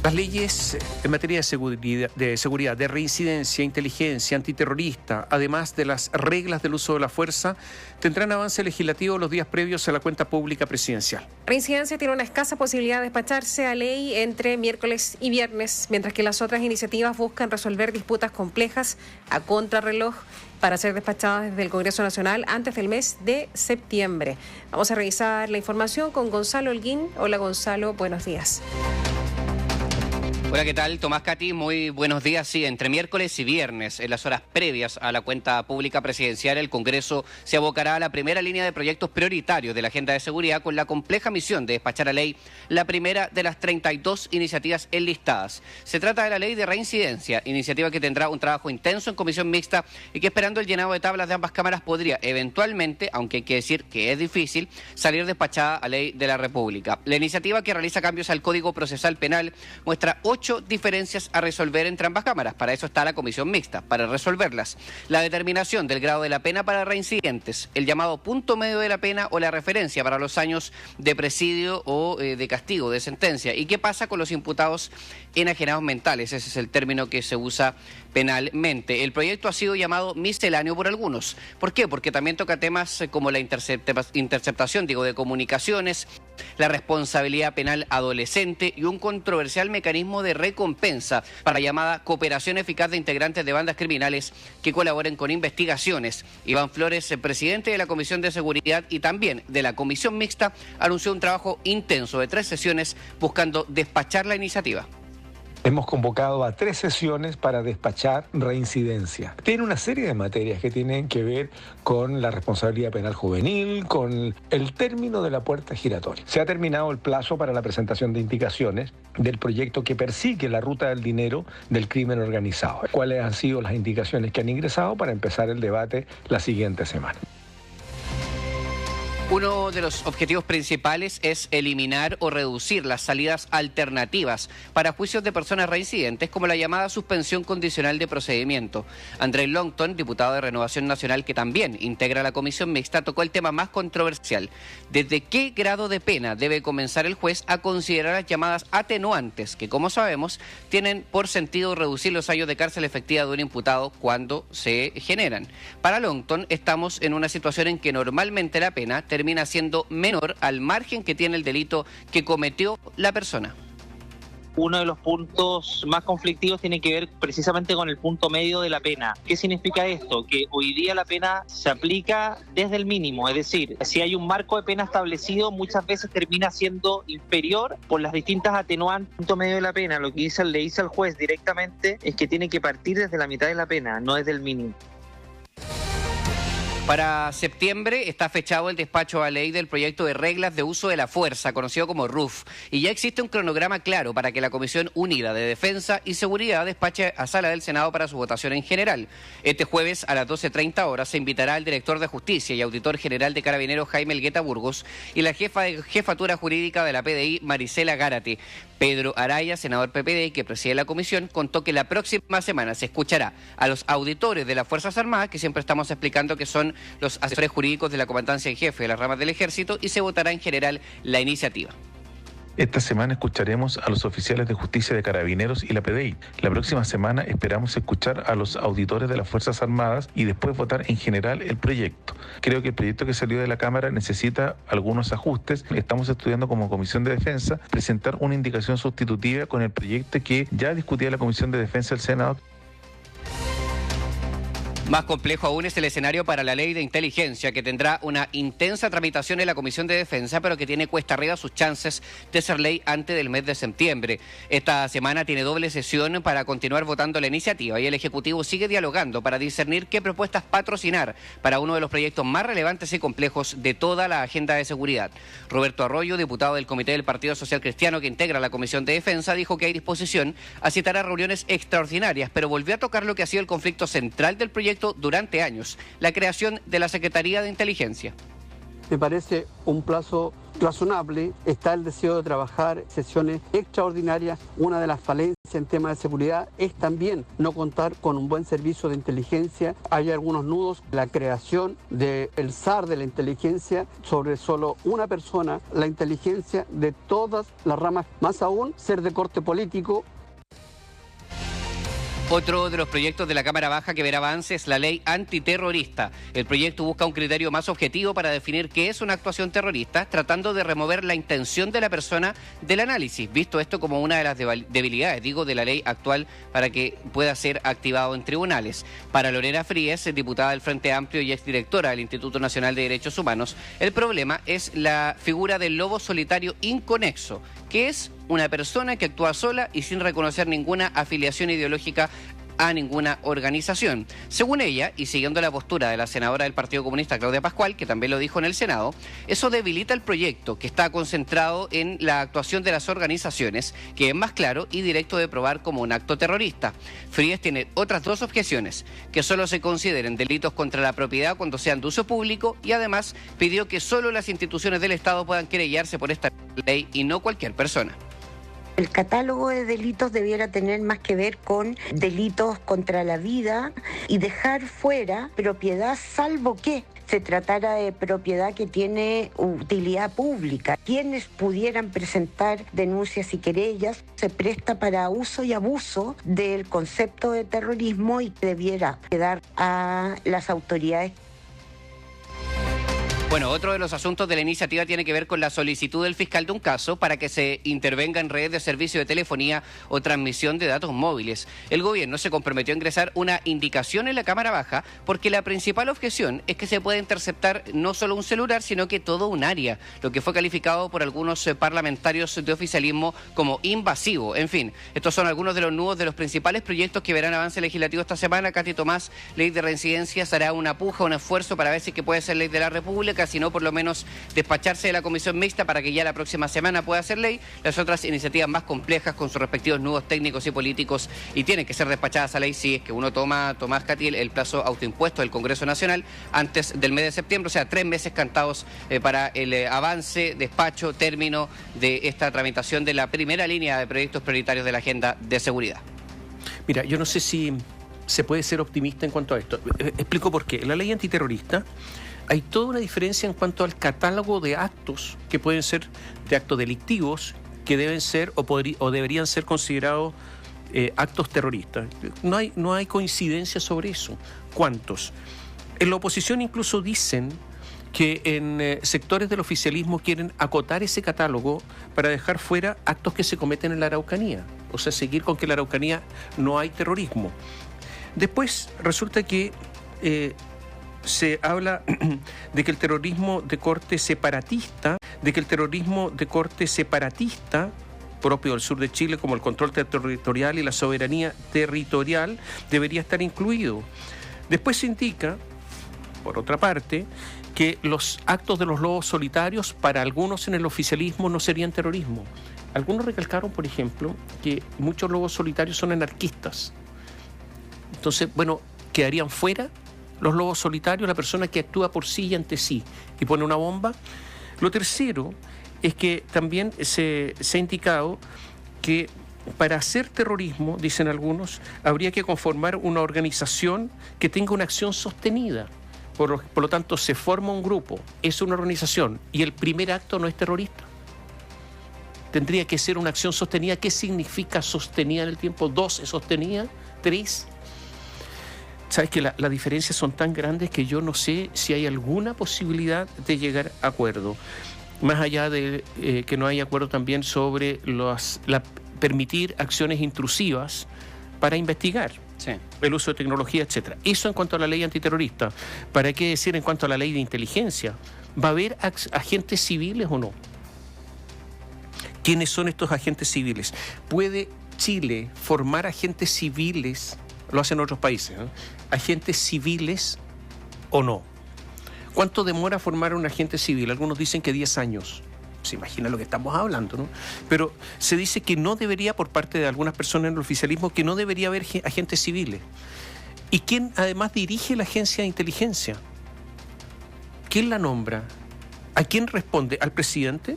Las leyes en materia de seguridad, de reincidencia, inteligencia, antiterrorista, además de las reglas del uso de la fuerza, tendrán avance legislativo los días previos a la cuenta pública presidencial. Reincidencia tiene una escasa posibilidad de despacharse a ley entre miércoles y viernes, mientras que las otras iniciativas buscan resolver disputas complejas a contrarreloj para ser despachadas desde el Congreso Nacional antes del mes de septiembre. Vamos a revisar la información con Gonzalo Holguín. Hola Gonzalo, buenos días. Hola, ¿qué tal? Tomás Cati, muy buenos días. Sí, entre miércoles y viernes, en las horas previas a la cuenta pública presidencial, el Congreso se abocará a la primera línea de proyectos prioritarios de la agenda de seguridad con la compleja misión de despachar a ley la primera de las 32 iniciativas enlistadas. Se trata de la ley de reincidencia, iniciativa que tendrá un trabajo intenso en comisión mixta y que, esperando el llenado de tablas de ambas cámaras, podría eventualmente, aunque hay que decir que es difícil, salir despachada a ley de la República. La iniciativa, que realiza cambios al Código Procesal Penal, muestra 8 diferencias a resolver entre ambas cámaras. Para eso está la comisión mixta, para resolverlas. La determinación del grado de la pena para reincidentes, el llamado punto medio de la pena o la referencia para los años de presidio o de castigo, de sentencia. ¿Y qué pasa con los imputados enajenados mentales? Ese es el término que se usa penalmente. El proyecto ha sido llamado misceláneo por algunos. ¿Por qué? Porque también toca temas como la interceptación, de comunicaciones, la responsabilidad penal adolescente y un controversial mecanismo de recompensa para la llamada cooperación eficaz de integrantes de bandas criminales que colaboren con investigaciones. Iván Flores, el presidente de la Comisión de Seguridad y también de la Comisión Mixta, anunció un trabajo intenso de 3 sesiones buscando despachar la iniciativa. Hemos convocado a 3 sesiones para despachar reincidencia. Tiene una serie de materias que tienen que ver con la responsabilidad penal juvenil, con el término de la puerta giratoria. Se ha terminado el plazo para la presentación de indicaciones del proyecto que persigue la ruta del dinero del crimen organizado. ¿Cuáles han sido las indicaciones que han ingresado para empezar el debate la siguiente semana? Uno de los objetivos principales es eliminar o reducir las salidas alternativas para juicios de personas reincidentes, como la llamada suspensión condicional de procedimiento. Andrés Longton, diputado de Renovación Nacional, que también integra la comisión mixta, tocó el tema más controversial: ¿desde qué grado de pena debe comenzar el juez a considerar las llamadas atenuantes, que, como sabemos, tienen por sentido reducir los años de cárcel efectiva de un imputado cuando se generan? Para Longton, estamos en una situación en que normalmente la pena termina siendo menor al margen que tiene el delito que cometió la persona. Uno de los puntos más conflictivos tiene que ver precisamente con el punto medio de la pena. ¿Qué significa esto? Que hoy día la pena se aplica desde el mínimo, es decir, si hay un marco de pena establecido, muchas veces termina siendo inferior por las distintas atenuantes. El punto medio de la pena, lo que le dice al juez directamente, es que tiene que partir desde la mitad de la pena, no desde el mínimo. Para septiembre está fechado el despacho a ley del proyecto de reglas de uso de la fuerza, conocido como RUF, y ya existe un cronograma claro para que la Comisión Unida de Defensa y Seguridad despache a Sala del Senado para su votación en general. Este jueves a las 12:30 horas se invitará al director de Justicia y auditor general de Carabineros, Jaime Elgueta Burgos, y la jefa de Jefatura Jurídica de la PDI, Marisela Gárate. Pedro Araya, senador PPD, que preside la comisión, contó que la próxima semana se escuchará a los auditores de las Fuerzas Armadas, que siempre estamos explicando que son los asesores jurídicos de la Comandancia en Jefe de las ramas del Ejército, y se votará en general la iniciativa. Esta semana escucharemos a los oficiales de justicia de Carabineros y la PDI. La próxima semana esperamos escuchar a los auditores de las Fuerzas Armadas y después votar en general el proyecto. Creo que el proyecto que salió de la Cámara necesita algunos ajustes. Estamos estudiando como Comisión de Defensa presentar una indicación sustitutiva con el proyecto que ya discutía la Comisión de Defensa del Senado. Más complejo aún es el escenario para la ley de inteligencia, que tendrá una intensa tramitación en la Comisión de Defensa, pero que tiene cuesta arriba sus chances de ser ley antes del mes de septiembre. Esta semana tiene doble sesión para continuar votando la iniciativa y el Ejecutivo sigue dialogando para discernir qué propuestas patrocinar para uno de los proyectos más relevantes y complejos de toda la agenda de seguridad. Roberto Arroyo, diputado del Comité del Partido Social Cristiano que integra la Comisión de Defensa, dijo que hay disposición a citar a reuniones extraordinarias, pero volvió a tocar lo que ha sido el conflicto central del proyecto durante años: la creación de la Secretaría de Inteligencia. me parece un plazo razonable. Está el deseo de trabajar sesiones extraordinarias. Una de las falencias en temas de seguridad es también no contar con un buen servicio de inteligencia. Hay algunos nudos, la creación del SAR de la inteligencia sobre solo una persona, la inteligencia de todas las ramas, más aún ser de corte político. Otro de los proyectos de la Cámara Baja que verá avance es la ley antiterrorista. El proyecto busca un criterio más objetivo para definir qué es una actuación terrorista, tratando de remover la intención de la persona del análisis, visto esto como una de las debilidades, de la ley actual para que pueda ser activado en tribunales. Para Lorena Fríes, diputada del Frente Amplio y exdirectora del Instituto Nacional de Derechos Humanos, el problema es la figura del lobo solitario inconexo, que es una persona que actúa sola y sin reconocer ninguna afiliación ideológica a ninguna organización. Según ella, y siguiendo la postura de la senadora del Partido Comunista, Claudia Pascual, que también lo dijo en el Senado, eso debilita el proyecto, que está concentrado en la actuación de las organizaciones, que es más claro y directo de probar como un acto terrorista. Fríes tiene otras dos objeciones: que solo se consideren delitos contra la propiedad cuando sean de uso público, y además pidió que solo las instituciones del Estado puedan querellarse por esta ley y no cualquier persona. El catálogo de delitos debiera tener más que ver con delitos contra la vida y dejar fuera propiedad, salvo que se tratara de propiedad que tiene utilidad pública. Quienes pudieran presentar denuncias y querellas se presta para uso y abuso del concepto de terrorismo y debiera quedar a las autoridades. Bueno, otro de los asuntos de la iniciativa tiene que ver con la solicitud del fiscal de un caso para que se intervenga en redes de servicio de telefonía o transmisión de datos móviles. El gobierno se comprometió a ingresar una indicación en la Cámara Baja porque la principal objeción es que se puede interceptar no solo un celular, sino que todo un área, lo que fue calificado por algunos parlamentarios de oficialismo como invasivo. En fin, estos son algunos de los nudos de los principales proyectos que verán avance legislativo esta semana. Katy Tomás, ley de reincidencias, hará una puja, un esfuerzo para ver si que puede ser ley de la República, sino por lo menos despacharse de la comisión mixta para que ya la próxima semana pueda ser ley. Las otras iniciativas más complejas con sus respectivos nudos técnicos y políticos y tienen que ser despachadas a ley si es que uno toma, Tomás Catil, el plazo autoimpuesto del Congreso Nacional antes del mes de septiembre, o sea, 3 meses cantados para el avance, despacho, término de esta tramitación de la primera línea de proyectos prioritarios de la agenda de seguridad. Mira, yo no sé si se puede ser optimista en cuanto a esto. Explico por qué. En la ley antiterrorista hay toda una diferencia en cuanto al catálogo de actos que pueden ser de actos delictivos, que deben ser o deberían ser considerados actos terroristas. No hay coincidencia sobre eso. ¿Cuántos? En la oposición incluso dicen que en sectores del oficialismo quieren acotar ese catálogo para dejar fuera actos que se cometen en la Araucanía. O sea, seguir con que en la Araucanía no hay terrorismo. Después resulta que se habla de que el terrorismo de corte separatista, propio del sur de Chile, como el control territorial y la soberanía territorial, debería estar incluido. Después se indica, por otra parte, que los actos de los lobos solitarios para algunos en el oficialismo no serían terrorismo. Algunos recalcaron, por ejemplo, que muchos lobos solitarios son anarquistas. Entonces, bueno, quedarían fuera los lobos solitarios, la persona que actúa por sí y ante sí y pone una bomba. Lo tercero es que también se ha indicado que para hacer terrorismo, dicen algunos, habría que conformar una organización que tenga una acción sostenida. Por lo tanto, se forma un grupo, es una organización y el primer acto no es terrorista. Tendría que ser una acción sostenida. ¿Qué significa sostenida en el tiempo? 2 es sostenida, 3. Sabes que las diferencias son tan grandes que yo no sé si hay alguna posibilidad de llegar a acuerdo. Más allá de que no hay acuerdo también sobre permitir acciones intrusivas para investigar. Sí. El uso de tecnología, etcétera. Eso en cuanto a la ley antiterrorista. ¿Para qué decir en cuanto a la ley de inteligencia? ¿Va a haber agentes civiles o no? ¿Quiénes son estos agentes civiles? ¿Puede Chile formar agentes civiles? Lo hacen otros países, ¿no? ¿Agentes civiles o no? ¿Cuánto demora formar un agente civil? Algunos dicen que 10 años. Se imagina lo que estamos hablando, ¿no? Pero se dice que no debería, por parte de algunas personas en el oficialismo, que no debería haber agentes civiles. ¿Y quién además dirige la agencia de inteligencia? ¿Quién la nombra? ¿A quién responde? ¿Al presidente?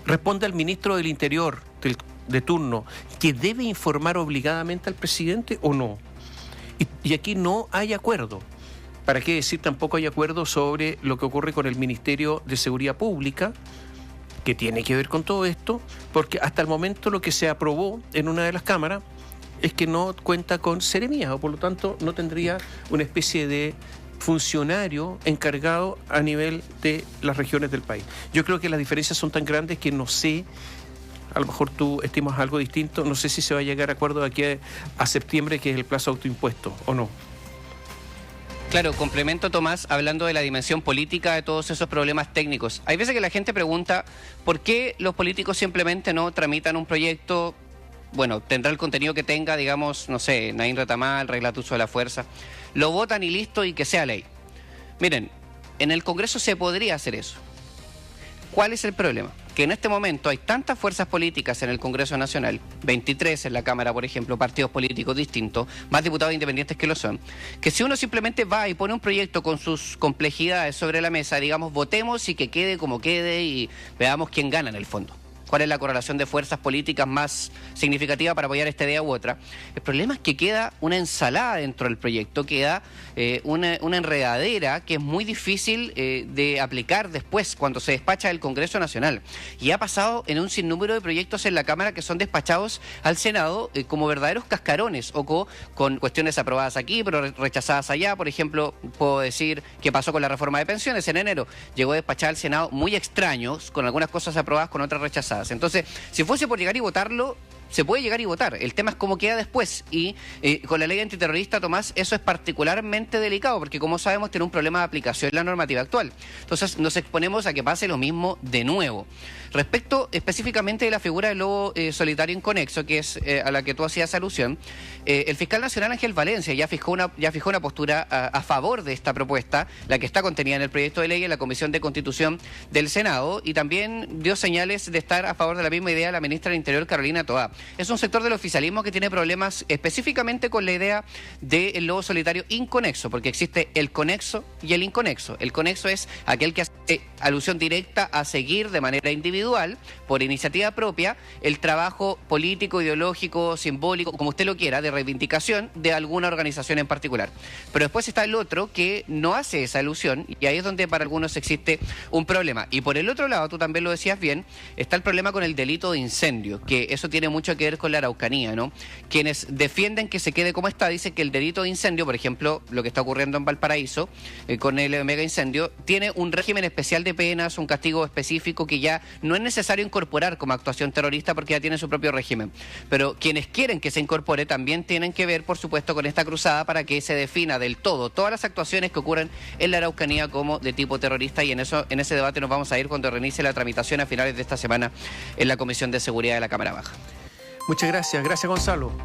¿Responde al ministro del Interior de turno, que debe informar obligadamente al presidente o no? Y aquí no hay acuerdo. ¿Para qué decir tampoco hay acuerdo sobre lo que ocurre con el Ministerio de Seguridad Pública, que tiene que ver con todo esto? Porque hasta el momento lo que se aprobó en una de las cámaras es que no cuenta con seremías, o por lo tanto no tendría una especie de funcionario encargado a nivel de las regiones del país. Yo creo que las diferencias son tan grandes que no sé, a lo mejor tú estimas algo distinto, no sé si se va a llegar a acuerdo de aquí a septiembre, que es el plazo autoimpuesto, o no. Claro, complemento, Tomás, hablando de la dimensión política de todos esos problemas técnicos. Hay veces que la gente pregunta por qué los políticos simplemente no tramitan un proyecto. Bueno, tendrá el contenido que tenga, digamos, no sé, Naín Retamal, regla de uso de la fuerza. Lo votan y listo, y que sea ley. Miren, en el Congreso se podría hacer eso. ¿Cuál es el problema? Que en este momento hay tantas fuerzas políticas en el Congreso Nacional, 23 en la Cámara, por ejemplo, partidos políticos distintos, más diputados independientes que lo son, que si uno simplemente va y pone un proyecto con sus complejidades sobre la mesa, digamos, votemos y que quede como quede y veamos quién gana en el fondo. ¿Cuál es la correlación de fuerzas políticas más significativa para apoyar esta idea u otra? El problema es que queda una ensalada dentro del proyecto, queda una enredadera que es muy difícil de aplicar después cuando se despacha del Congreso Nacional. Y ha pasado en un sinnúmero de proyectos en la Cámara que son despachados al Senado como verdaderos cascarones o con cuestiones aprobadas aquí pero rechazadas allá. Por ejemplo, puedo decir que pasó con la reforma de pensiones en enero. Llegó despachada al Senado muy extraños, con algunas cosas aprobadas, con otras rechazadas. Entonces, si fuese por llegar y votarlo, se puede llegar y votar. El tema es cómo queda después. Y con la ley antiterrorista, Tomás, eso es particularmente delicado, porque como sabemos tiene un problema de aplicación en la normativa actual. Entonces nos exponemos a que pase lo mismo de nuevo. Respecto específicamente de la figura del lobo solitario inconexo, que es a la que tú hacías alusión, el fiscal nacional Ángel Valencia ya fijó una postura a favor de esta propuesta, la que está contenida en el proyecto de ley en la Comisión de Constitución del Senado, y también dio señales de estar a favor de la misma idea la ministra del Interior, Carolina Toá. Es un sector del oficialismo que tiene problemas específicamente con la idea del lobo solitario inconexo, porque existe el conexo y el inconexo. El conexo es aquel que hace alusión directa a seguir de manera individual, por iniciativa propia, el trabajo político, ideológico, simbólico, como usted lo quiera, de reivindicación de alguna organización en particular. Pero después está el otro que no hace esa alusión, y ahí es donde para algunos existe un problema. Y por el otro lado, tú también lo decías bien, está el problema con el delito de incendio, que eso tiene mucho que ver con la Araucanía, ¿no? Quienes defienden que se quede como está, dicen que el delito de incendio, por ejemplo, lo que está ocurriendo en Valparaíso, con el mega incendio, tiene un régimen especial de penas, un castigo específico que ya no es necesario incorporar como actuación terrorista porque ya tiene su propio régimen. Pero quienes quieren que se incorpore también tienen que ver, por supuesto, con esta cruzada para que se defina del todo todas las actuaciones que ocurren en la Araucanía como de tipo terrorista, y en ese debate nos vamos a ir cuando reinicie la tramitación a finales de esta semana en la Comisión de Seguridad de la Cámara Baja. Muchas gracias. Gracias, Gonzalo.